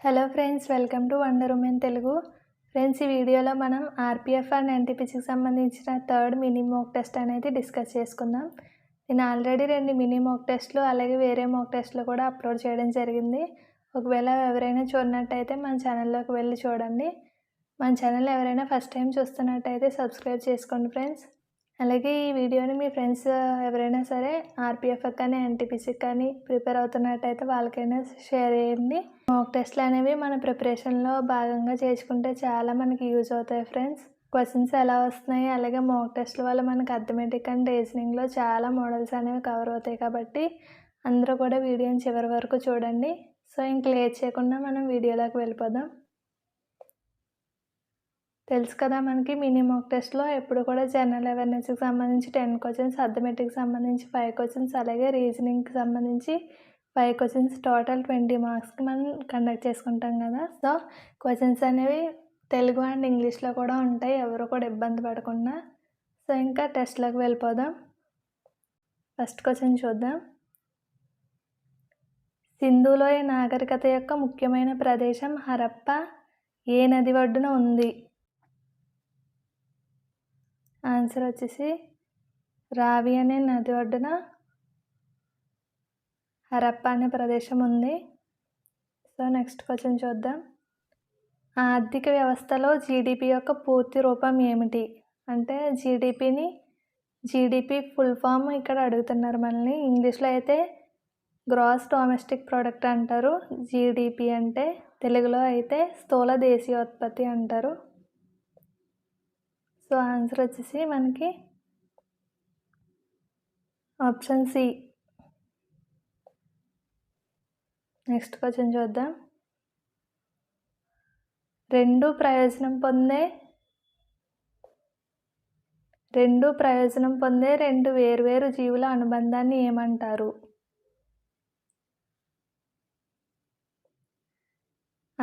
Hello friends, welcome to wonder women Telugu. Friends, ఈ వీడియోలో మనం ఆర్పిఎఫ్ అండ్ ఎన్టీపీసీకి సంబంధించిన థర్డ్ మినీ మాక్ టెస్ట్ అనేది డిస్కస్ చేసుకుందాం. నేను ఆల్రెడీ 2 మినీ మాక్ టెస్ట్లు అలాగే వేరే మాక్ టెస్ట్లు కూడా అప్లోడ్ చేయడం జరిగింది. ఒకవేళ ఎవరైనా చూడనట్టయితే మన ఛానల్లోకి వెళ్ళి చూడండి. మన ఛానల్ ఎవరైనా ఫస్ట్ టైం చూస్తున్నట్టయితే సబ్స్క్రైబ్ చేసుకోండి ఫ్రెండ్స్. అలాగే ఈ వీడియోని మీ ఫ్రెండ్స్ ఎవరైనా సరే ఆర్పిఎఫ్కి కానీ ఎన్టీపీసీకి కానీ ప్రిపేర్ అవుతున్నట్టయితే వాళ్ళకైనా షేర్ చేయండి. మాక్ టెస్ట్లు అనేవి మన ప్రిపరేషన్లో భాగంగా చేసుకుంటే చాలా మనకి యూజ్ అవుతాయి ఫ్రెండ్స్. క్వశ్చన్స్ ఎలా వస్తున్నాయి, అలాగే మాక్ టెస్ట్ల వల్ల మనకు అథమెటిక్ అండ్ రీజనింగ్లో చాలా మోడల్స్ అనేవి కవర్ అవుతాయి. కాబట్టి అందరూ కూడా వీడియోని చివరి వరకు చూడండి. సో ఇంక లేట్ చేయకుండా మనం వీడియోలోకి వెళ్ళిపోదాం. తెలుసు కదా, మనకి మినీ మాక్ టెస్ట్లో ఎప్పుడు కూడా జనరల్ అవేర్నెస్కి సంబంధించి 10 క్వశ్చన్స్, అథమెటిక్కి సంబంధించి 5 క్వశ్చన్స్, అలాగే రీజనింగ్కి సంబంధించి 5 క్వశ్చన్స్, టోటల్ 20 మార్క్స్కి మనం కండక్ట్ చేసుకుంటాం కదా. సో క్వశ్చన్స్ అనేవి తెలుగు అండ్ ఇంగ్లీష్లో కూడా ఉంటాయి, ఎవరు కూడా ఇబ్బంది పడకుండా. సో ఇంకా టెస్ట్లోకి వెళ్ళిపోదాం. ఫస్ట్ క్వశ్చన్ చూద్దాం. సింధులోయ నాగరికత యొక్క ముఖ్యమైన ప్రదేశం హరప్ప ఏ నది ఒడ్డున ఉంది? ఆన్సర్ వచ్చేసి రావి అనే నది ఒడ్డున హరప్ప అనే ప్రదేశం ఉంది. సో నెక్స్ట్ క్వశ్చన్ చూద్దాం. ఆర్థిక వ్యవస్థలో జీడిపి యొక్క పూర్తి రూపం ఏమిటి? అంటే జీడిపి ఫుల్ ఫామ్ ఇక్కడ అడుగుతున్నారు మనల్ని. ఇంగ్లీష్లో అయితే గ్రాస్ డొమెస్టిక్ ప్రోడక్ట్ అంటారు జీడిపి అంటే, తెలుగులో అయితే స్థూల దేశీయోత్పత్తి అంటారు. సో ఆన్సర్ వచ్చేసి మనకి ఆప్షన్ సి. నెక్స్ట్ క్వశ్చన్ చూద్దాం. రెండు ప్రయోజనం పొందే రెండు వేర్వేరు జీవుల అనుబంధాన్ని ఏమంటారు?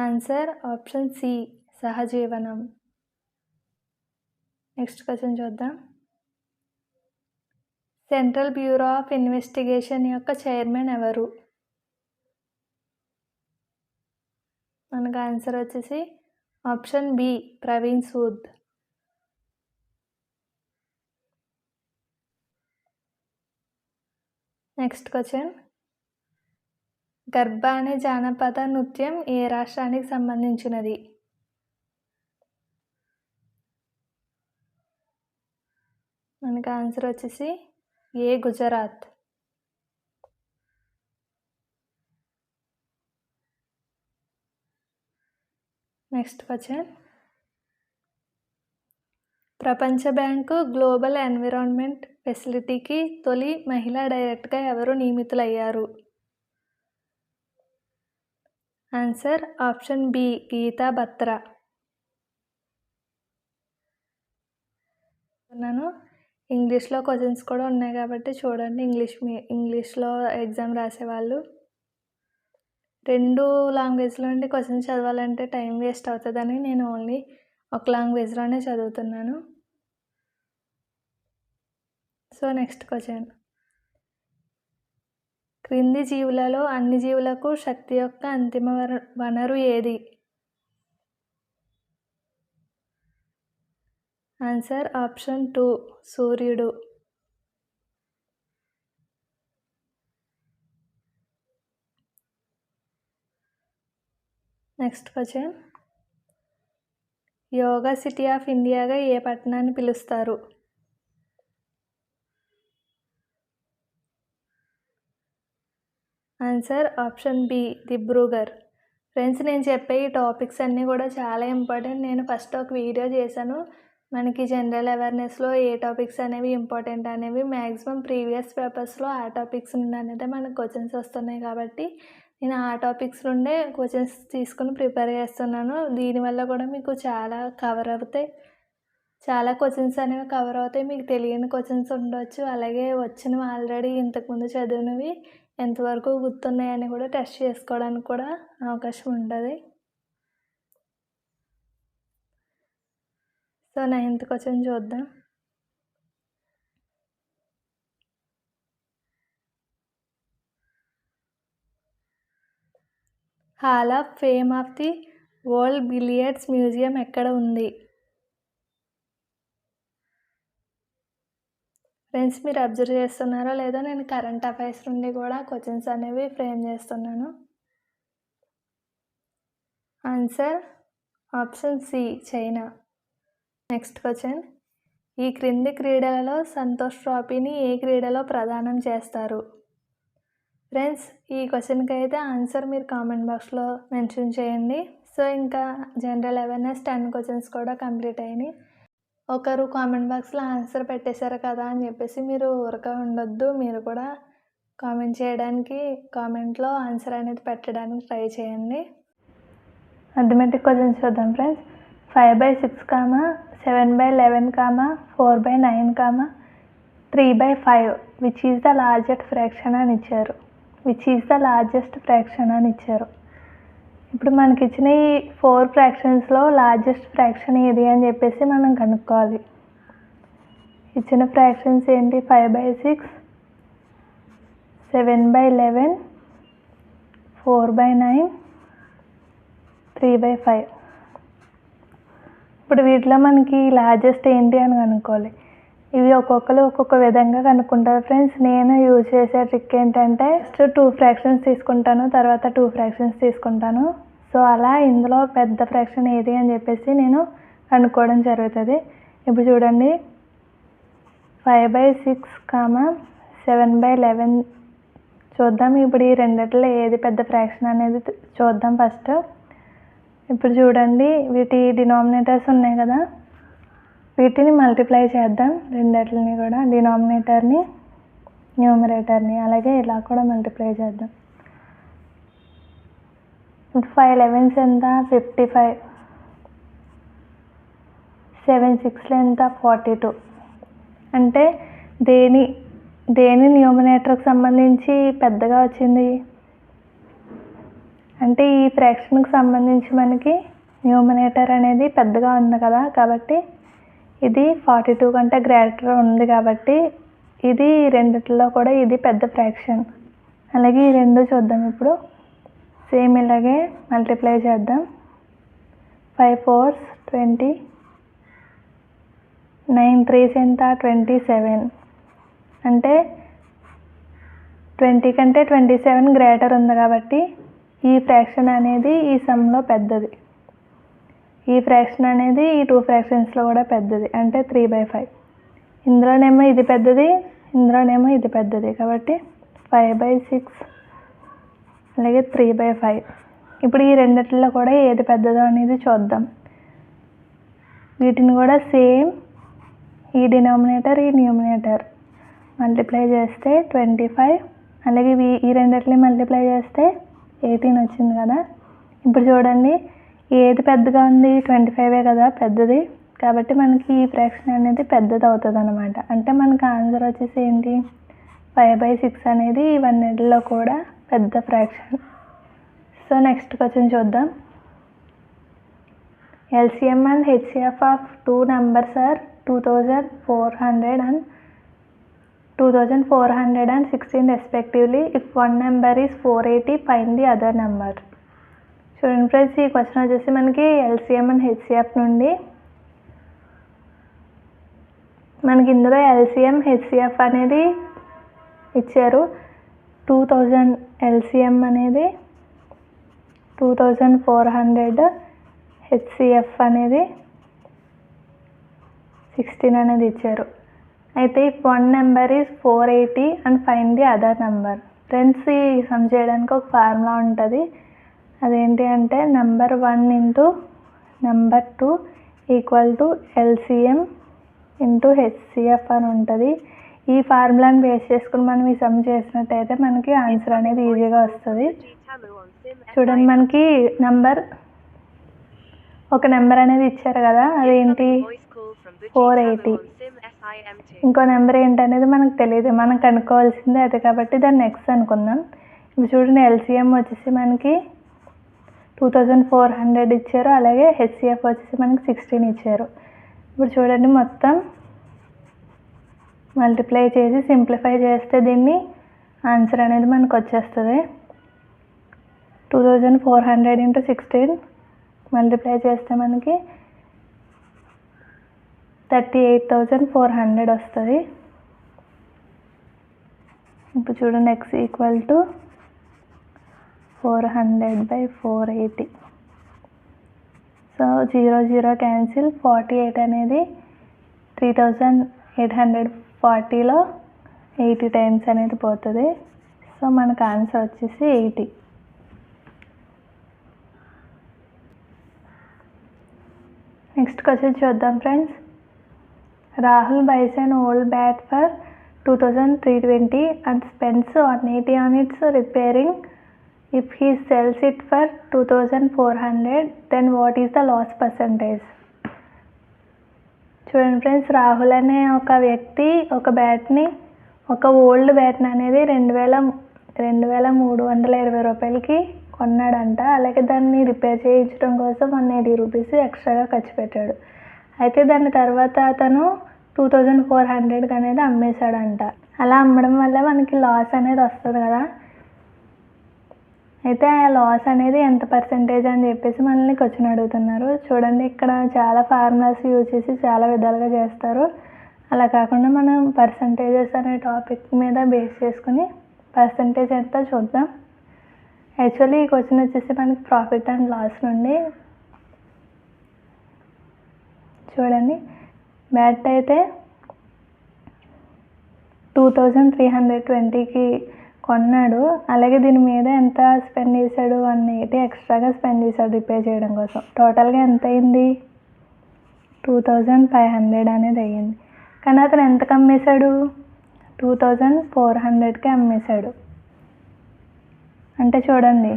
ఆన్సర్ ఆప్షన్ సి, సహజీవనం. నెక్స్ట్ క్వశ్చన్ చూద్దాం. సెంట్రల్ బ్యూరో ఆఫ్ ఇన్వెస్టిగేషన్ యొక్క చైర్మన్ ఎవరు? మనకు ఆన్సర్ వచ్చేసి option B, Praveen Sood. Next question. గర్భ అనే జానపద నృత్యం ఏ రాష్ట్రానికి సంబంధించినది? మనకు ఆన్సర్ వచ్చేసి ఏ, గుజరాత్. Next question. ప్రపంచ బ్యాంకు గ్లోబల్ ఎన్విరాన్మెంట్ ఫెసిలిటీకి తొలి మహిళా డైరెక్టర్గా ఎవరు నియమితులయ్యారు? Answer option B, Gita Batra. ఇంగ్లీష్లో క్వశ్చన్స్ కూడా ఉన్నాయి కాబట్టి చూడండి. ఇంగ్లీష్లో ఎగ్జామ్ రాసేవాళ్ళు 2 లాంగ్వేజ్లో నుండి క్వశ్చన్స్ చదవాలంటే టైం వేస్ట్ అవుతుందని నేను ఓన్లీ ఒక లాంగ్వేజ్లోనే చదువుతున్నాను. So next question. క్రింది జీవులలో అన్ని జీవులకు శక్తి యొక్క అంతిమ వనరు ఏది? ఆన్సర్ ఆప్షన్ 2, సూర్యుడు. Next question. Yoga city of ఇండియాగా ఏ పట్టణాన్ని పిలుస్తారు? Answer option B, Dibrugarh. Friends, నేను చెప్పే ఈ టాపిక్స్ అన్నీ కూడా చాలా ఇంపార్టెంట్. నేను ఫస్ట్ ఒక వీడియో చేశాను, మనకి జనరల్ అవేర్నెస్లో ఏ టాపిక్స్ అనేవి ఇంపార్టెంట్ అనేవి. మ్యాక్సిమం ప్రీవియస్ పేపర్స్లో ఆ టాపిక్స్ నుండి అనేది మనకు క్వశ్చన్స్ వస్తున్నాయి కాబట్టి నేను ఆ టాపిక్స్ నుండే క్వశ్చన్స్ తీసుకుని ప్రిపేర్ చేస్తున్నాను. దీనివల్ల కూడా మీకు చాలా కవర్ అవుతాయి, చాలా క్వశ్చన్స్ అనేవి కవర్ అవుతాయి. మీకు తెలియని క్వశ్చన్స్ ఉండొచ్చు, అలాగే వచ్చినవి ఆల్రెడీ ఇంతకుముందు చదివినవి ఎంతవరకు గుర్తున్నాయని కూడా టెస్ట్ చేసుకోవడానికి కూడా అవకాశం ఉంటుంది. సో 9th క్వశ్చన్ చూద్దాం. Hall of fame of the world billiards museum ఎక్కడ ఉంది? ఫ్రెండ్స్, మీరు అబ్జర్వ్ చేస్తున్నారో లేదో నేను కరెంట్ అఫైర్స్ నుండి కూడా క్వశ్చన్స్ అనేవి ఫ్రేమ్ చేస్తున్నాను. Answer option C, China. Next question, ఈ క్రింది క్రీడలలో సంతోష్ ట్రోఫీని ఏ క్రీడలో ప్రదానం చేస్తారు? ఫ్రెండ్స్, ఈ క్వశ్చన్కి అయితే ఆన్సర్ మీరు కామెంట్ బాక్స్లో మెన్షన్ చేయండి. సో ఇంకా జనరల్ అవేర్నెస్ 10 క్వశ్చన్స్ కూడా కంప్లీట్ అయినాయి. ఒకరు కామెంట్ బాక్స్లో ఆన్సర్ పెట్టేశారు కదా అని చెప్పేసి మీరు ఊరక ఉండొద్దు. మీరు కూడా కామెంట్ చేయడానికి, కామెంట్లో ఆన్సర్ అనేది పెట్టడానికి ట్రై చేయండి. అథమెటిక్ క్వశ్చన్స్ చూద్దాం friends. 5/6, 7/11, 4/9, 3/5 which is the largest fraction అని ఇచ్చారు. ఇప్పుడు మనకి ఇచ్చిన ఈ 4 ఫ్రాక్షన్స్లో లార్జెస్ట్ ఫ్రాక్షన్ ఏది అని చెప్పేసి మనం కనుక్కోవాలి. ఇచ్చిన ఫ్రాక్షన్స్ ఏంటి? 5/6, 7/11, 4/9, 3/5. ఇప్పుడు వీటిలో మనకి లార్జెస్ట్ ఏంటి అని కనుక్కోవాలి. ఇవి ఒక్కొక్కరు ఒక్కొక్క విధంగా కనుక్కుంటారు ఫ్రెండ్స్. నేను యూజ్ చేసే ట్రిక్ ఏంటంటే ఫస్ట్ 2 ఫ్రాక్షన్స్ తీసుకుంటాను, తర్వాత 2 ఫ్రాక్షన్స్ తీసుకుంటాను. సో అలా ఇందులో పెద్ద ఫ్రాక్షన్ ఏది అని చెప్పేసి నేను కనుక్కోవడం జరుగుతుంది. ఇప్పుడు చూడండి, 5/6, 7/11 చూద్దాం. ఇప్పుడు ఈ రెండిట్లో ఏది పెద్ద ఫ్రాక్షన్ అనేది చూద్దాం ఫస్ట్. ఇప్పుడు చూడండి, వీటి డినామినేటర్స్ ఉన్నాయి కదా, వీటిని మల్టిప్లై చేద్దాం. రెండిటిని కూడా, డినామినేటర్ని, న్యూమరేటర్ని, అలాగే ఇలా కూడా మల్టిప్లై చేద్దాం. 5/11 ఎంత? 55. 7 6 ఎంత? 42. అంటే దేని న్యూమరేటర్కి సంబంధించి పెద్దగా వచ్చింది అంటే ఈ ఫ్రాక్షన్కి సంబంధించి మనకి న్యూమరేటర్ అనేది పెద్దగా ఉంది కదా, కాబట్టి ఇది 42 కంటే గ్రేటర్ ఉంది కాబట్టి ఇది రెండిట్లో కూడా ఇది పెద్ద ఫ్రాక్షన్. అలాగే ఈ రెండు చూద్దాం. ఇప్పుడు సేమ్ ఇలాగే మల్టిప్లై చేద్దాం. 5 4s 20, 9 3s ఎంత? 27. అంటే 20 కంటే 27 గ్రేటర్ ఉంది కాబట్టి ఈ ఫ్రాక్షన్ అనేది ఈ సమ్లో పెద్దది. ఈ ఫ్రాక్షన్ అనేది ఈ 2 ఫ్రాక్షన్స్లో కూడా పెద్దది, అంటే 3/5. ఇందులోనేమో ఇది పెద్దది, ఇందులోనేమో ఇది పెద్దది, కాబట్టి 5/6 అలాగే 3/5. ఇప్పుడు ఈ రెండిట్లో కూడా ఏది పెద్దదో అనేది చూద్దాం. వీటిని కూడా సేమ్ ఈ డినామినేటర్, ఈ న్యూమినేటర్ మల్టిప్లై చేస్తే 25, అలాగే ఈ రెండిటిని మల్టిప్లై చేస్తే 18 వచ్చింది కదా. ఇప్పుడు చూడండి, ఏది పెద్దగా ఉంది? 25 కదా పెద్దది, కాబట్టి మనకి ఈ ఫ్రాక్షన్ అనేది పెద్దది అవుతుంది అనమాట. అంటే మనకి ఆన్సర్ వచ్చేసి ఏంటి? 5/6 అనేది ఇవన్నిటిలో కూడా పెద్ద ఫ్రాక్షన్. సో నెక్స్ట్ క్వశ్చన్ చూద్దాం. LCM and HCF of 2 numbers are 2416 respectively. If one number is 480, find the other number. చూడండి ఫ్రెండ్స్, ఈ క్వశ్చన్ వచ్చేసి మనకి LCM and HCF నుండి మనకి ఇందులో LCM HCF అనేది ఇచ్చారు. 2000 LCM అనేది 2400, HCF అనేది 16 అనేది ఇచ్చారు. అయితే if one number is 480 and find the other number. Friends, ఈ సమ్ చేయడానికి ఒక ఫార్ములా ఉంటుంది. అదేంటి అంటే number 1 into number 2 equal to LCM into HCF అని ఉంటుంది. ఈ ఫార్ములాని బేస్ చేసుకుని మనం ఈ సమ్ చేసినట్టయితే మనకి ఆన్సర్ అనేది ఈజీగా వస్తుంది. చూడండి, మనకి ఒక నెంబర్ అనేది ఇచ్చారు కదా, అదేంటి? 480. ఇంకో నెంబర్ ఏంటనేది మనకు తెలియదు, మనం కనుక్కోవాల్సిందే అది, కాబట్టి దాన్ని నెక్స్ట్ అనుకుందాం. ఇప్పుడు చూడండి, LCM వచ్చేసి మనకి 2400 ఇచ్చారు, అలాగే HCF వచ్చేసి మనకి 16 ఇచ్చారు. ఇప్పుడు చూడండి, మొత్తం మల్టిప్లై చేసి సింప్లిఫై చేస్తే దీన్ని ఆన్సర్ అనేది మనకు వచ్చేస్తుంది. 2400 into 16 మల్టిప్లై చేస్తే మనకి 38,400 వస్తుంది. ఇప్పుడు చూడండి x equal to 400/480. So 0 0 cancel. 48 అనేది 3840లో 80 టైమ్స్ అనేది పోతుంది. సో మనకు ఆన్సర్ వచ్చేసి 80. నెక్స్ట్ క్వశ్చన్ చూద్దాం friends. Rahul buys an old bat for 2,320 and spends 180 on its repairing. If he sells it for 2,400, then what is the loss percentage? చూడండి friends, Rahul అనే ఒక వ్యక్తి ఒక బ్యాట్ని, ఒక ఓల్డ్ బ్యాట్ని అనేది 2,320 రూపాయలకి కొన్నాడంట. అలాగే దాన్ని రిపేర్ చేయించడం కోసం 180 రూపీస్ ఎక్స్ట్రాగా ఖర్చు పెట్టాడు. అయితే దాని తర్వాత అతను 2,400 అనేది అమ్మేశాడంట. అలా అమ్మడం వల్ల మనకి లాస్ అనేది వస్తుంది కదా. అయితే ఆ లాస్ అనేది ఎంత పర్సెంటేజ్ అని చెప్పేసి మనల్ని క్వశ్చన్ అడుగుతున్నారు. చూడండి, ఇక్కడ చాలా ఫార్ములాస్ యూజ్ చేసి చాలా విధాలుగా చేస్తారు. అలా కాకుండా మనం పర్సంటేజెస్ అనే టాపిక్ మీద బేస్ చేసుకుని పర్సంటేజ్ ఎంత చూద్దాం. యాక్చువల్లీ ఈ క్వశ్చన్ వచ్చేసి మనకి ప్రాఫిట్ అండ్ లాస్ నుండి. చూడండి, బ్యాట్ అయితే 2,320కి కొన్నాడు. అలాగే దీని మీద ఎంత స్పెండ్ చేశాడు? 180 ఎక్స్ట్రాగా స్పెండ్ చేశాడు రిపేర్ చేయడం కోసం. టోటల్గా ఎంత అయింది? 2,500 అనేది అయ్యింది. కానీ అతను ఎంతకు అమ్మేశాడు? 2,400కి అమ్మేశాడు. అంటే చూడండి,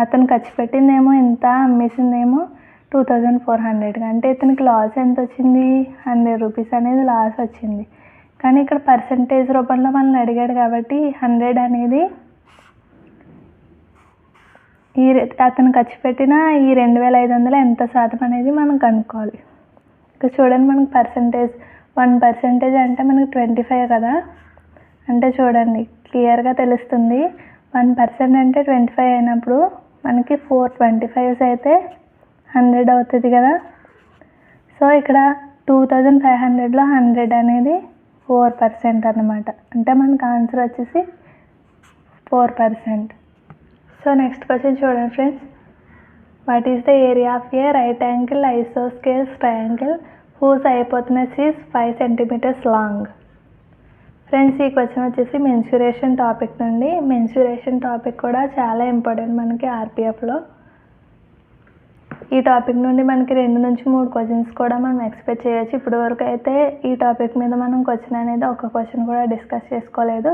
అతను ఖర్చు పెట్టిందేమో ఇంత, అమ్మేసిందేమో 2,400. అంటే ఇతనికి లాస్ ఎంత వచ్చింది? 100 రూపీస్ అనేది లాస్ వచ్చింది. కానీ ఇక్కడ పర్సంటేజ్ రూపంలో మనల్ని అడిగాడు కాబట్టి 100 అనేది అతను ఖర్చు పెట్టిన ఈ 2,500 ఎంత శాతం అనేది మనం కనుక్కోవాలి. ఇక్కడ చూడండి, మనకి పర్సంటేజ్ 1% అంటే మనకి 25 కదా. అంటే చూడండి, క్లియర్గా తెలుస్తుంది. 1% అంటే 25 అయినప్పుడు మనకి 425 అయితే 100 అవుతుంది కదా. సో ఇక్కడ 2,500లో 100 అనేది 4% అన్నమాట. అంటే మనకు ఆన్సర్ వచ్చేసి 4%. సో నెక్స్ట్ క్వశ్చన్ చూడండి friends. What is the area of a right angle isosceles triangle whose hypotenuse is 5 centimetres long? Friends, ఈ క్వశ్చన్ వచ్చేసి మెన్సురేషన్ టాపిక్ నుండి. మెన్సురేషన్ టాపిక్ కూడా చాలా ఇంపార్టెంట్ మనకి ఆర్పిఎఫ్లో. ఈ టాపిక్ నుండి మనకి 2 నుంచి 3 క్వశ్చన్స్ కూడా మనం ఎక్స్పెక్ట్ చేయొచ్చు. ఇప్పటి వరకు అయితే ఈ టాపిక్ మీద మనం క్వశ్చన్ అనేది ఒక క్వశ్చన్ కూడా డిస్కస్ చేసుకోలేదు.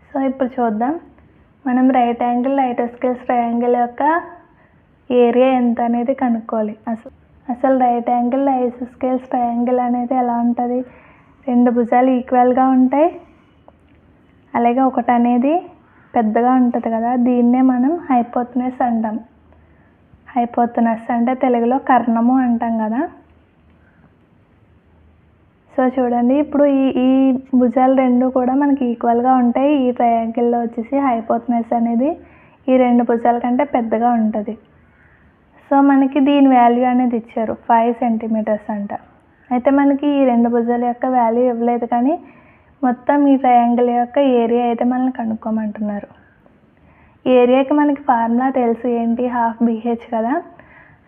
సో ఇప్పుడు చూద్దాం. మనం రైట్ యాంగిల్ ఐసోస్కేల్స్ ట్రయాంగిల్ యొక్క ఏరియా ఎంత అనేది కనుక్కోవాలి. అసలు రైట్ యాంగిల్ ఐసోస్కేల్స్ ట్రయాంగిల్ అనేది ఎలా ఉంటుంది? 2 భుజాలు ఈక్వల్గా ఉంటాయి. అలాగే ఒకటి అనేది పెద్దగా ఉంటుంది కదా. దీన్నే మనం హైపోటెనస్ అంటాం. హైపోటెనస్ అంటే తెలుగులో కర్ణము అంటాం కదా. సో చూడండి, ఇప్పుడు ఈ భుజాలు 2 కూడా మనకి ఈక్వల్గా ఉంటాయి. ఈ ట్రయాంగిల్లో వచ్చేసి హైపోటెనస్ అనేది ఈ 2 భుజాల కంటే పెద్దగా ఉంటుంది. సో మనకి దీని వాల్యూ అనేది ఇచ్చారు 5 సెంటీమీటర్స్ అంట. అయితే మనకి ఈ 2 భుజాల యొక్క వాల్యూ ఇవ్వలేదు, కానీ మొత్తం ఈ ట్రయాంగిల్ యొక్క ఏరియా అయితే మనల్ని కనుక్కోమంటున్నారు. ఏరియాకి మనకి ఫార్ములా తెలుసు, ఏంటి? ½ BH కదా.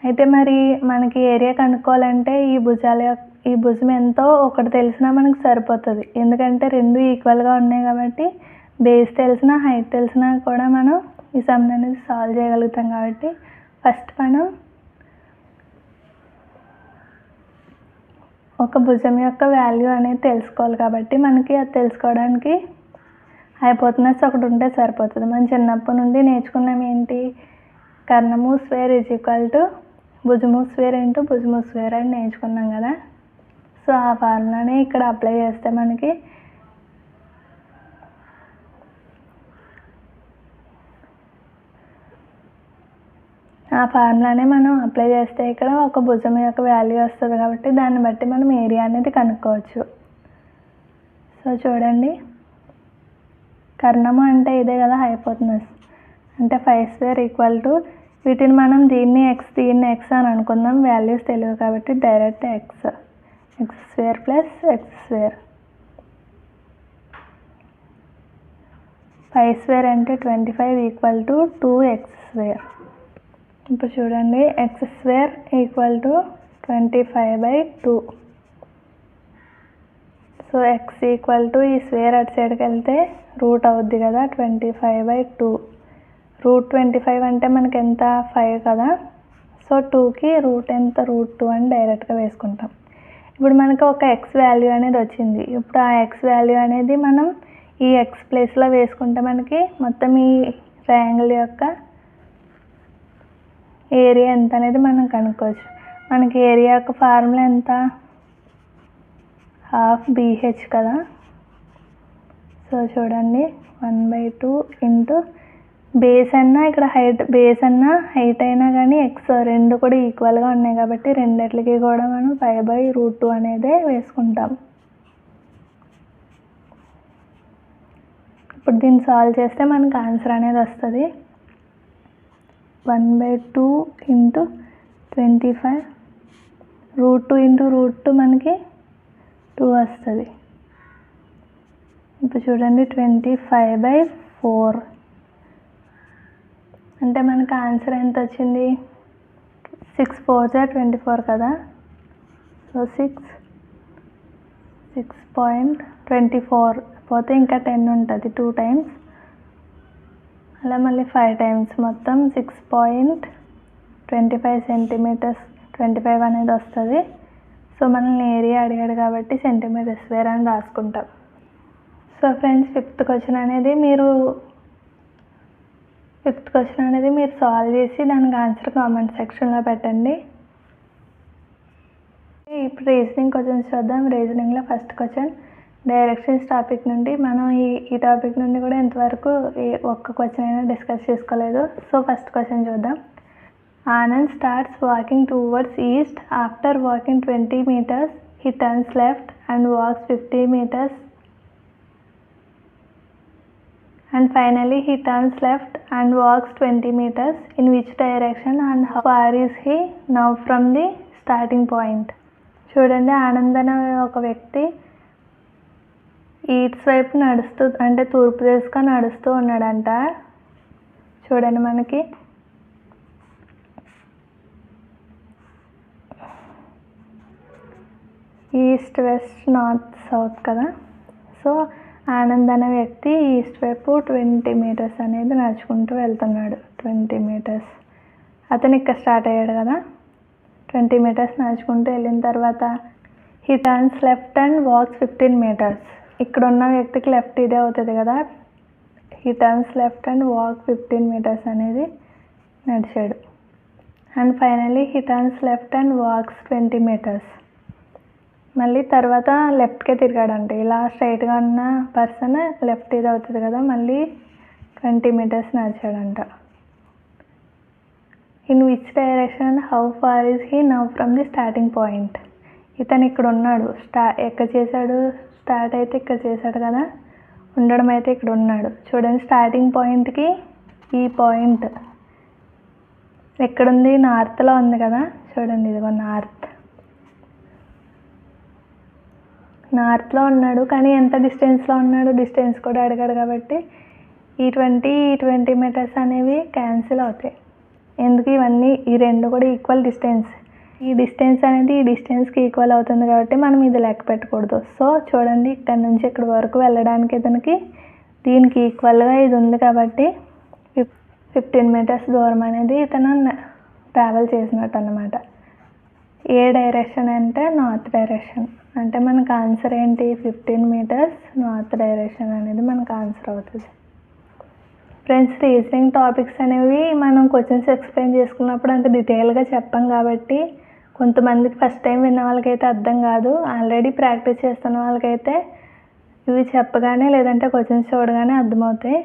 అయితే మరి మనకి ఏరియా కనుక్కోవాలంటే ఈ భుజం ఎంతో ఒకటి తెలిసినా మనకు సరిపోతుంది. ఎందుకంటే 2 ఈక్వల్గా ఉన్నాయి కాబట్టి బేస్ తెలిసినా హైట్ తెలిసినా కూడా మనం ఈ సమ్ అనేది సాల్వ్ చేయగలుగుతాం. కాబట్టి ఫస్ట్ మనం ఒక భుజం యొక్క వాల్యూ అనేది తెలుసుకోవాలి. కాబట్టి మనకి అది తెలుసుకోవడానికి హైపోటెనస్ ఒకటి ఉంటే సరిపోతుంది. మనం చిన్నప్పటి నుండి నేర్చుకున్నాం ఏంటి? కర్ణము స్క్వేర్ ఈజ్ ఈక్వల్ టు భుజము స్క్వేర్ ఇంటూ భుజము స్క్వేర్ అని నేర్చుకున్నాం కదా. సో ఆ ఫార్ములాని ఇక్కడ అప్లై చేస్తే మనకి మనం అప్లై చేస్తే ఇక్కడ ఒక భుజం యొక్క వాల్యూ వస్తుంది. కాబట్టి దాన్ని బట్టి మనం ఏరియా అనేది కనుక్కోవచ్చు. సో చూడండి, కర్ణము అంటే ఇదే కదా హైపోటెనస్. అంటే 5² ఈక్వల్ టు వీటిని మనం దీన్ని x అని అనుకుందాం. వాల్యూస్ తెలియదు కాబట్టి డైరెక్ట్ x² ప్లస్ x². 5² అంటే 25 ఈక్వల్ టు 2x². ఇప్పుడు చూడండి x² equal to 25/2. So x equal to ఈ స్క్వేర్ అటు సైడ్కి వెళ్తే రూట్ అవుద్ది కదా 25/2. రూట్ 25 అంటే మనకి ఎంత 5 కదా. సో 2కి రూట్ ఎంత √2 అని డైరెక్ట్గా వేసుకుంటాం. ఇప్పుడు మనకి ఒక x వాల్యూ అనేది వచ్చింది. ఇప్పుడు ఆ x వాల్యూ అనేది మనం ఈ x ప్లేస్లో వేసుకుంటే మనకి మొత్తం ఈ ట్రయాంగిల్ యొక్క ఏరియా ఎంత అనేది మనం కనుక్కోవచ్చు. మనకి ఏరియా యొక్క ఫార్ములా ఎంత, ½ BH కదా. సో చూడండి 1/2 ఇంటూ బేస్ అన్నా ఇక్కడ బేస్ అన్నా హైట్ అయినా కానీ x రెండు కూడా ఈక్వల్గా ఉన్నాయి కాబట్టి రెండిట్లకి కూడా మనం 5/√2 అనేది వేసుకుంటాం. ఇప్పుడు దీన్ని సాల్వ్ చేస్తే మనకు ఆన్సర్ అనేది వస్తుంది. 1/2 ఇంటూ 25 √2 ఇంటూ √2 మనకి 2 వస్తుంది. ఇప్పుడు చూడండి 25/4 అంటే మనకు ఆన్సర్ ఎంత వచ్చింది, 6 4 24 కదా. సో 6.24 పోతే ఇంకా 10 ఉంటుంది 2 టైమ్స్, అలా మళ్ళీ 5 టైమ్స్, మొత్తం 6.25 సెంటీమీటర్స్ 25 అనేది వస్తుంది. సో మనల్ని ఏరియా అడిగాడు కాబట్టి cm² అని రాసుకుంటాం. సో ఫ్రెండ్స్, ఫిఫ్త్ క్వశ్చన్ అనేది మీరు సాల్వ్ చేసి దానికి ఆన్సర్ కామెంట్ సెక్షన్లో పెట్టండి. ఇప్పుడు రీజనింగ్ క్వశ్చన్స్ చూద్దాం. రీజనింగ్లో ఫస్ట్ క్వశ్చన్ డైరెక్షన్స్ టాపిక్ నుండి. మనం ఈ టాపిక్ నుండి కూడా ఇంతవరకు ఒక్క క్వశ్చన్ అయినా డిస్కస్ చేసుకోలేదు. సో ఫస్ట్ క్వశ్చన్ చూద్దాం. Anand starts walking towards east. After walking 20 meters, he turns left and walks 50 meters. And finally, he turns left and walks 20 meters. In which direction and how far is he now from the starting point? చూడండి, ఆనంద్ అనే ఒక వ్యక్తి east వైపు నడుస్తూ అంటే తూర్పు దిశగా నడుస్తూ ఉన్నాడంట. చూడండి మనకి ఈస్ట్ వెస్ట్ నార్త్ సౌత్ కదా. సో ఆనంద్ అనే వ్యక్తి ఈస్ట్ వైపు 20 మీటర్స్ అనేది నడుచుకుంటూ వెళ్తున్నాడు. 20 మీటర్స్ అతను ఇక్కడ స్టార్ట్ అయ్యాడు కదా. 20 మీటర్స్ నడుచుకుంటూ వెళ్ళిన తర్వాత he turns left and walks 15 metres. ఇక్కడ ఉన్న వ్యక్తికి లెఫ్ట్ ఇదే అవుతుంది కదా. He turns left and walk 15 metres అనేది నడిచాడు. And finally he turns left and walks 20 metres. మళ్ళీ తర్వాత లెఫ్ట్కే తిరిగాడంట. ఇలా స్ట్రైట్గా ఉన్న పర్సన్ లెఫ్ట్ ఇది అవుతుంది కదా, మళ్ళీ 20 మీటర్స్ నడిచాడంట. In which direction how far is he now from the starting point? ఇతను ఇక్కడ ఉన్నాడు. ఎక్కడ చేశాడు? స్టార్ట్ అయితే ఇక్కడ చేశాడు కదా, ఉండడం అయితే ఇక్కడ ఉన్నాడు. చూడండి, స్టార్టింగ్ పాయింట్కి ఈ పాయింట్ ఎక్కడుంది? నార్త్లో ఉంది కదా. చూడండి, ఇదిగో నార్త్లో ఉన్నాడు. కానీ ఎంత డిస్టెన్స్లో ఉన్నాడు? డిస్టెన్స్ కూడా అడిగాడు కాబట్టి ఈ 20 మీటర్స్ అనేవి క్యాన్సిల్ అవుతాయి. ఎందుకు? ఈ రెండు కూడా ఈక్వల్ డిస్టెన్స్. ఈ డిస్టెన్స్ అనేది ఈ డిస్టెన్స్కి ఈక్వల్ అవుతుంది కాబట్టి మనం ఇది లెక్క పెట్టకూడదు. సో చూడండి, ఇక్కడ నుంచి ఇక్కడ వరకు వెళ్ళడానికి ఇతనికి దీనికి ఈక్వల్గా ఇది ఉంది కాబట్టి 15 మీటర్స్ దూరం అనేది ఇతను ట్రావెల్ చేసినట్టు అన్నమాట. ఏ డైరెక్షన్ అంటే నార్త్ డైరెక్షన్. అంటే మనకు ఆన్సర్ ఏంటి? 15 మీటర్స్ నార్త్ డైరెక్షన్ అనేది మనకు ఆన్సర్ అవుతుంది. ఫ్రెండ్స్, రీజనింగ్ టాపిక్స్ అనేవి మనం క్వశ్చన్స్ ఎక్స్ప్లెయిన్ చేసుకున్నప్పుడు అంత డీటెయిల్గా చెప్పాం కాబట్టి కొంతమందికి ఫస్ట్ టైం విన్న వాళ్ళకైతే అర్థం కాదు. ఆల్రెడీ ప్రాక్టీస్ చేస్తున్న వాళ్ళకైతే ఇవి చెప్పగానే లేదంటే క్వశ్చన్స్ చూడగానే అర్థమవుతాయి.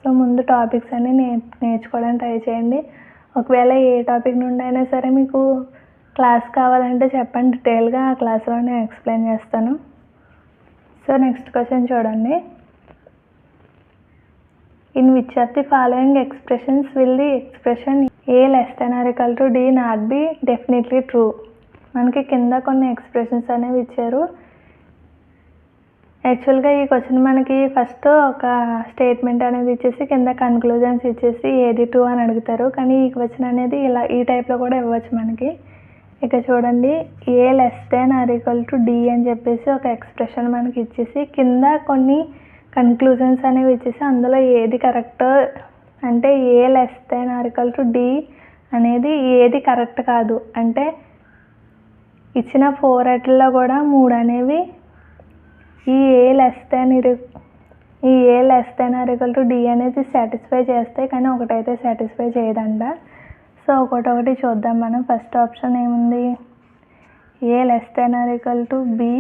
సో ముందు టాపిక్స్ అన్నీ నేర్చుకోవడానికి ట్రై చేయండి. ఒకవేళ ఏ టాపిక్ నుండి అయినా సరే మీకు క్లాస్ కావాలంటే చెప్పండి, డీటెయిల్గా ఆ క్లాస్లో నేను ఎక్స్ప్లెయిన్ చేస్తాను. సో నెక్స్ట్ క్వశ్చన్ చూడండి. In which of the following expressions will the expression a less than or equal to d not be definitely true. మనకి కింద కొన్ని ఎక్స్ప్రెషన్స్ అనేవి ఇచ్చారు. యాక్చువల్గా ఈ క్వశ్చన్ మనకి ఫస్ట్ ఒక స్టేట్మెంట్ అనేది ఇచ్చేసి కింద కన్క్లూజన్స్ ఇచ్చేసి ఏది ట్రూ అని అడుగుతారు. కానీ ఈ క్వశ్చన్ అనేది ఇలా ఈ టైప్లో కూడా ఇవ్వచ్చు మనకి. ఇక చూడండి, A less than or equal to D అని చెప్పేసి ఒక ఎక్స్ప్రెషన్ మనకి ఇచ్చేసి కింద కొన్ని కన్క్లూజన్స్ అనేవి ఇచ్చేసి అందులో ఏది కరెక్ట్ అంటే A less than or equal to D అనేది ఏది కరెక్ట్ కాదు అంటే ఇచ్చిన 4 వాటిల్లో కూడా 3 అనేవి ఈ A less than or equal to D అనేది సాటిస్ఫై చేస్తాయి, కానీ ఒకటైతే సాటిస్ఫై చేయదంట. సో ఒకటొకటి చూద్దాం మనం. ఫస్ట్ ఆప్షన్ ఏముంది, A less than or equal to B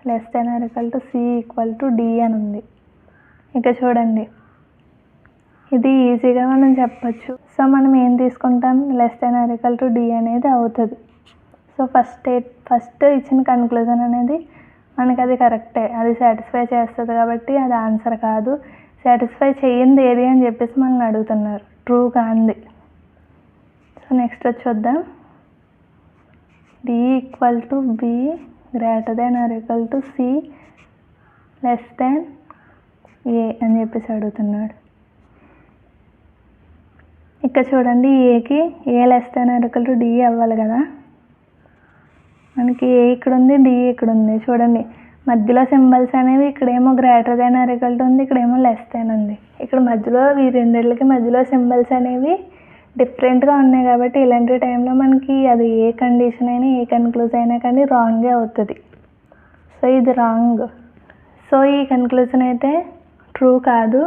less than or equal to C equal to D అని ఉంది. ఇక చూడండి, ఇది ఈజీగా మనం చెప్పచ్చు. సో మనం ఏం తీసుకుంటాం, less than or equal to D అనేది అవుతుంది. సో ఫస్ట్ ఇచ్చిన కన్క్లూజన్ అనేది మనకి అది కరెక్టే, అది సాటిస్ఫై చేస్తుంది కాబట్టి అది ఆన్సర్ కాదు. సాటిస్ఫై చేయండి ఏది అని చెప్పేసి మనల్ని అడుగుతున్నారు, ట్రూ కాంది. సో నెక్స్ట్ చూద్దాం, D equal to B greater than or equal to C less than A అని చెప్పేసి అడుగుతున్నాడు. ఇక్కడ చూడండి, ఏకి A less than or equal to D అవ్వాలి కదా. మనకి ఏ ఇక్కడ ఉంది, డి ఇక్కడ ఉంది. చూడండి మధ్యలో సింబల్స్ అనేవి ఇక్కడేమో greater than or equal to ఉంది, ఇక్కడేమో లెస్ దెన్ ఉంది. ఇక్కడ మధ్యలో ఈ రెండిళ్ళకి మధ్యలో సింబల్స్ అనేవి డిఫరెంట్గా ఉన్నాయి కాబట్టి ఇలాంటి టైంలో మనకి అది ఏ కండిషన్ అయినా ఏ కన్క్లూజ్ అయినా కానీ రాంగే అవుతుంది. సో ఇది రాంగ్. సో ఈ కన్క్లూజన్ అయితే ట్రూ కాదు.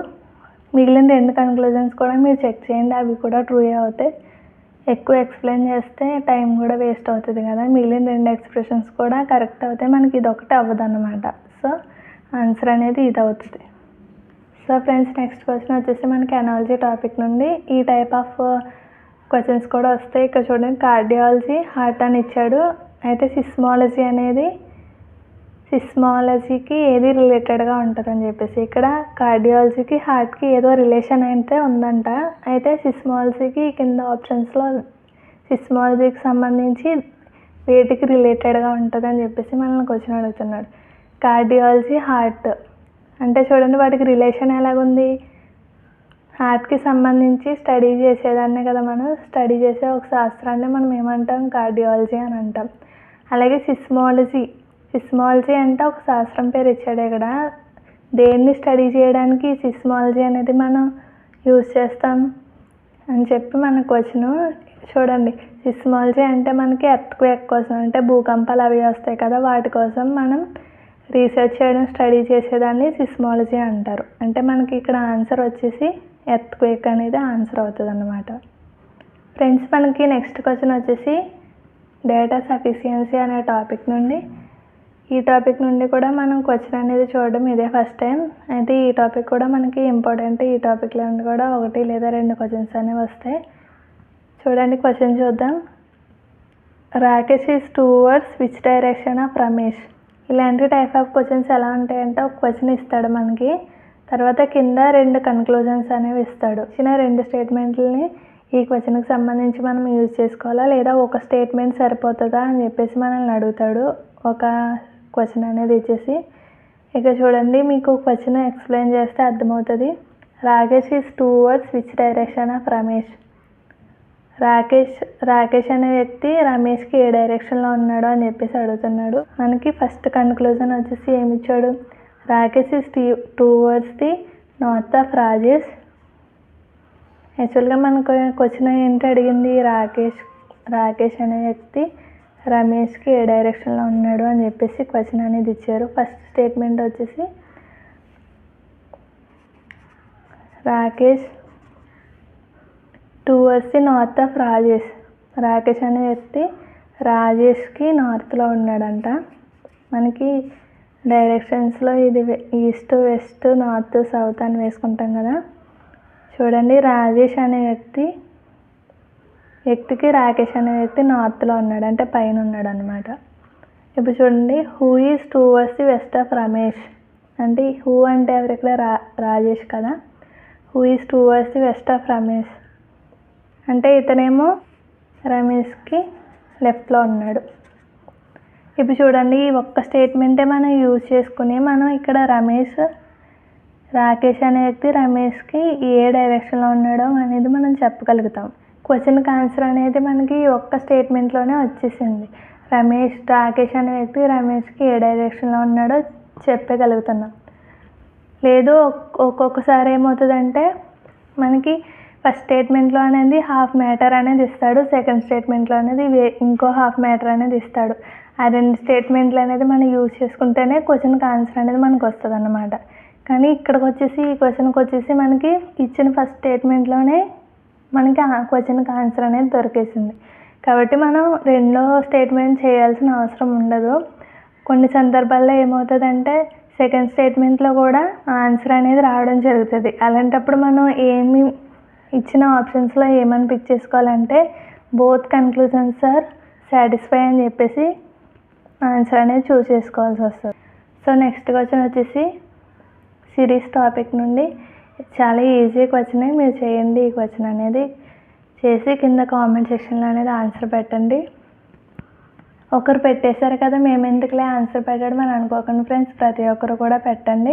మిగిలిన 2 కన్క్లూజన్స్ కూడా మీరు చెక్ చేయండి, అవి కూడా ట్రూయే అవుతాయి. ఎక్కువ ఎక్స్ప్లెయిన్ చేస్తే టైం కూడా వేస్ట్ అవుతుంది కదా. మిగిలిన 2 ఎక్స్ప్రెషన్స్ కూడా కరెక్ట్ అవుతాయి, మనకి ఇది ఒకటి అవ్వదు అన్నమాట. సో ఆన్సర్ అనేది ఇది అవుతుంది. సో ఫ్రెండ్స్, నెక్స్ట్ క్వశ్చన్ వచ్చేసి మనకి అనాలజీ టాపిక్ నుండి ఈ టైప్ ఆఫ్ క్వశ్చన్స్ కూడా వస్తాయి. ఇక్కడ చూడండి, కార్డియాలజీ హార్ట్ అని ఇచ్చాడు. అయితే సిస్మాలజీకి ఏది రిలేటెడ్గా ఉంటుందని చెప్పేసి ఇక్కడ కార్డియాలజీకి హార్ట్కి ఏదో రిలేషన్ అయితే ఉందంట. అయితే సిస్మాలజీకి కింద ఆప్షన్స్లో సిస్మాలజీకి సంబంధించి వేటికి రిలేటెడ్గా ఉంటుందని చెప్పేసి మనల్ని క్వశ్చన్ అడుగుతున్నాడు. కార్డియాలజీ హార్ట్ అంటే చూడండి, వాటికి రిలేషన్ ఎలాగుంది, హార్ట్కి సంబంధించి స్టడీ చేసేదాన్నే కదా మనం. స్టడీ చేసే ఒక శాస్త్రాన్ని మనం ఏమంటాం, కార్డియాలజీ అని అంటాం. అలాగే సిస్మాలజీ అంటే ఒక శాస్త్రం పేరు ఇచ్చాడు. ఇక్కడ దేన్ని స్టడీ చేయడానికి సిస్మాలజీ అనేది మనం యూజ్ చేస్తాం అని చెప్పి మన క్వశ్చన్. చూడండి, సిస్మాలజీ అంటే మనకి ఎర్త్క్వేక్ కోసం అంటే భూకంపాలు అవి వస్తాయి కదా, వాటి కోసం మనం రీసెర్చ్ చేయడం స్టడీ చేసేదాన్ని సిస్మాలజీ అంటారు. అంటే మనకి ఇక్కడ ఆన్సర్ వచ్చేసి ఎర్త్క్వేక్ అనేది ఆన్సర్ అవుతుంది అన్నమాట. ఫ్రెండ్స్, మనకి నెక్స్ట్ క్వశ్చన్ వచ్చేసి డేటా సఫిషియన్సీ అనే టాపిక్ నుండి. ఈ టాపిక్ నుండి కూడా మనం క్వశ్చన్ అనేది చూడడం ఇదే ఫస్ట్ టైం. అయితే ఈ టాపిక్ కూడా మనకి ఇంపార్టెంట్. ఈ టాపిక్లో నుండి కూడా 1 లేదా 2 క్వశ్చన్స్ అనేవి వస్తాయి. చూడండి, క్వశ్చన్ చూద్దాం. Rakesh is towards which direction of Ramesh. ఇలాంటి టైప్ ఆఫ్ క్వశ్చన్స్ ఎలా ఉంటాయంటే, ఒక క్వశ్చన్ ఇస్తాడు మనకి, తర్వాత కింద 2 కన్క్లూజన్స్ అనేవి ఇస్తాడు. ఇచ్చిన 2 స్టేట్మెంట్లని ఈ క్వశ్చన్కి సంబంధించి మనం యూజ్ చేసుకోవాలా లేదా ఒక స్టేట్మెంట్ సరిపోతుందా అని చెప్పేసి మనల్ని అడుగుతాడు ఒక క్వశ్చన్ అనేది ఇచ్చేసి. ఇక చూడండి, మీకు క్వశ్చన్ ఎక్స్ప్లెయిన్ చేస్తే అర్థమవుతుంది. Rakesh is towards which direction of Ramesh. Rakesh అనే వ్యక్తి రమేష్కి ఏ డైరెక్షన్లో ఉన్నాడో అని చెప్పేసి అడుగుతున్నాడు. మనకి ఫస్ట్ కన్క్లూజన్ వచ్చేసి ఏమి ఇచ్చాడు, Rakesh is towards the north of Rajesh. యాక్చువల్గా మనకు క్వశ్చన్ ఏంటి అడిగింది, రాకేష్ అనే వ్యక్తి రమేష్కి ఏ డైరెక్షన్లో ఉన్నాడు అని చెప్పేసి క్వశ్చన్ అనేది ఇచ్చారు. ఫస్ట్ స్టేట్మెంట్ వచ్చేసి Rakesh towards the north of Rajesh. Rakesh అనే వ్యక్తి రాజేష్కి నార్త్లో ఉన్నాడంట. మనకి డైరెక్షన్స్లో ఇది ఈస్ట్, వెస్ట్, నార్త్, సౌత్ అని వేసుకుంటాం కదా. చూడండి, రాజేష్ అనే వ్యక్తికి రాకేష్ అనే వ్యక్తి నార్త్లో ఉన్నాడు అంటే పైన ఉన్నాడు అనమాట. ఇప్పుడు చూడండి, who is towards the west of Ramesh అంటే హూ అంటే ఎవరు ఇక్కడ రాజేష్ కదా. Who is towards the west of Ramesh. అంటే ఇతనేమో రమేష్కి లెఫ్ట్లో ఉన్నాడు. ఇప్పుడు చూడండి, ఈ ఒక్క స్టేట్మెంటే మనం యూజ్ చేసుకుని మనం ఇక్కడ రాకేష్ అనే వ్యక్తి రమేష్కి ఏ డైరెక్షన్లో ఉన్నాడో అనేది మనం చెప్పగలుగుతాం. క్వశ్చన్కి ఆన్సర్ అనేది మనకి ఒక్క స్టేట్మెంట్లోనే వచ్చేసింది. రాకేష్ అనే వ్యక్తి రమేష్కి ఏ డైరెక్షన్లో ఉన్నాడో చెప్పగలుగుతున్నాం. లేదు ఒక్కొక్కసారి ఏమవుతుందంటే మనకి ఫస్ట్ స్టేట్మెంట్లో అనేది హాఫ్ మ్యాటర్ అనేది ఇస్తాడు, సెకండ్ స్టేట్మెంట్లో అనేది ఇంకో హాఫ్ మ్యాటర్ అనేది ఇస్తాడు. ఆ రెండు స్టేట్మెంట్లు అనేది మనం యూజ్ చేసుకుంటేనే క్వశ్చన్కి ఆన్సర్ అనేది మనకు వస్తుంది అన్నమాట. కానీ ఈ క్వశ్చన్కి వచ్చేసి మనకి ఇచ్చిన ఫస్ట్ స్టేట్మెంట్లోనే మనకి క్వశ్చన్కి ఆన్సర్ అనేది దొరికేసింది. కాబట్టి మనం రెండో స్టేట్మెంట్ చేయాల్సిన అవసరం ఉండదు. కొన్ని సందర్భాల్లో ఏమవుతుందంటే సెకండ్ స్టేట్మెంట్లో కూడా ఆన్సర్ అనేది రావడం జరుగుతుంది. అలాంటప్పుడు మనం ఇచ్చిన ఆప్షన్స్లో ఏమని పిక్ చేసుకోవాలంటే బోత్ కన్క్లూజన్స్ ఆర్ సాటిస్ఫై అని చెప్పేసి ఆన్సర్ అనేది చూస్ చేసుకోవాల్సి వస్తుంది. సో నెక్స్ట్ క్వశ్చన్ వచ్చేసి సిరీస్ టాపిక్ నుండి చాలా ఈజీ క్వశ్చనే, మీరు చేయండి. ఈ క్వశ్చన్ అనేది చేసి కింద కామెంట్ సెక్షన్లో అనేది ఆన్సర్ పెట్టండి. ఒకరు పెట్టేశారు కదా మేము ఎందుకులే ఆన్సర్ పెట్టడం అని అనుకోకండి ఫ్రెండ్స్, ప్రతి ఒక్కరు కూడా పెట్టండి.